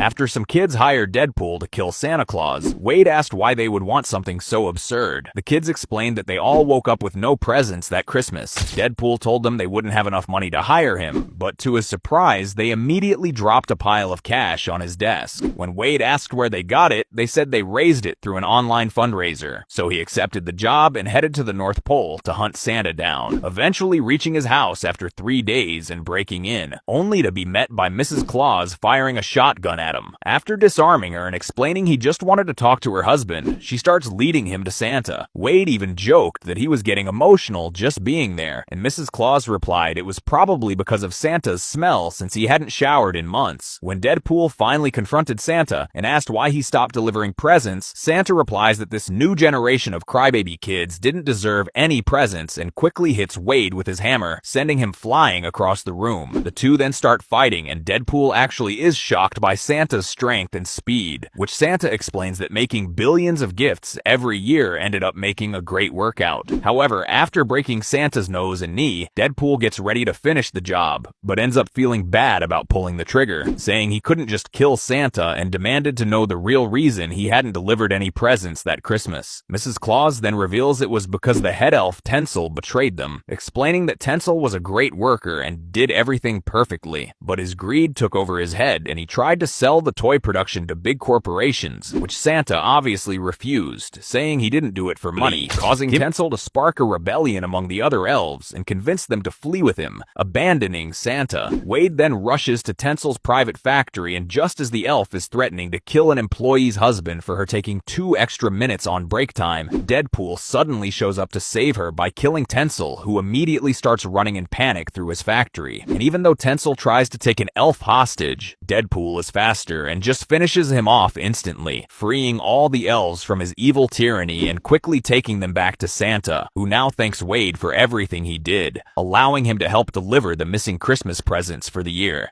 After some kids hired Deadpool to kill Santa Claus, Wade asked why they would want something so absurd. The kids explained that they all woke up with no presents that Christmas. Deadpool told them they wouldn't have enough money to hire him, but to his surprise, they immediately dropped a pile of cash on his desk. When Wade asked where they got it, they said they raised it through an online fundraiser. So he accepted the job and headed to the North Pole to hunt Santa down, eventually reaching his house after 3 days and breaking in, only to be met by Mrs. Claus firing a shotgun at him. After disarming her and explaining he just wanted to talk to her husband, she starts leading him to Santa. Wade even joked that he was getting emotional just being there, and Mrs. Claus replied it was probably because of Santa's smell since he hadn't showered in months. When Deadpool finally confronted Santa and asked why he stopped delivering presents, Santa replies that this new generation of crybaby kids didn't deserve any presents and quickly hits Wade with his hammer, sending him flying across the room. The two then start fighting, and Deadpool actually is shocked by Santa's strength and speed, which Santa explains that making billions of gifts every year ended up making a great workout. However, after breaking Santa's nose and knee, Deadpool gets ready to finish the job, but ends up feeling bad about pulling the trigger, saying he couldn't just kill Santa and demanded to know the real reason he hadn't delivered any presents that Christmas. Mrs. Claus then reveals it was because the head elf Tencel betrayed them, explaining that Tencel was a great worker and did everything perfectly, but his greed took over his head and he tried to sell the toy production to big corporations, which Santa obviously refused, saying he didn't do it for money, causing Tencel to spark a rebellion among the other elves and convince them to flee with him, abandoning Santa. Wade then rushes to Tensel's private factory, and just as the elf is threatening to kill an employee's husband for her taking 2 extra minutes on break time, Deadpool suddenly shows up to save her by killing Tencel, who immediately starts running in panic through his factory. And even though Tencel tries to take an elf hostage, Deadpool is faster and just finishes him off instantly, freeing all the elves from his evil tyranny and quickly taking them back to Santa, who now thanks Wade for everything he did, allowing him to help deliver the missing Christmas presents for the year.